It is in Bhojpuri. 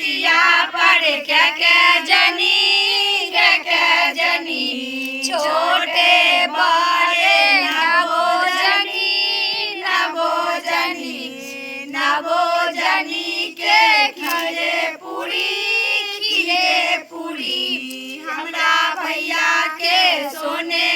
खटिया पर क्या जनी छोटे बड़े नवो जनी के खीरे पूरी हमरा भैया के सोने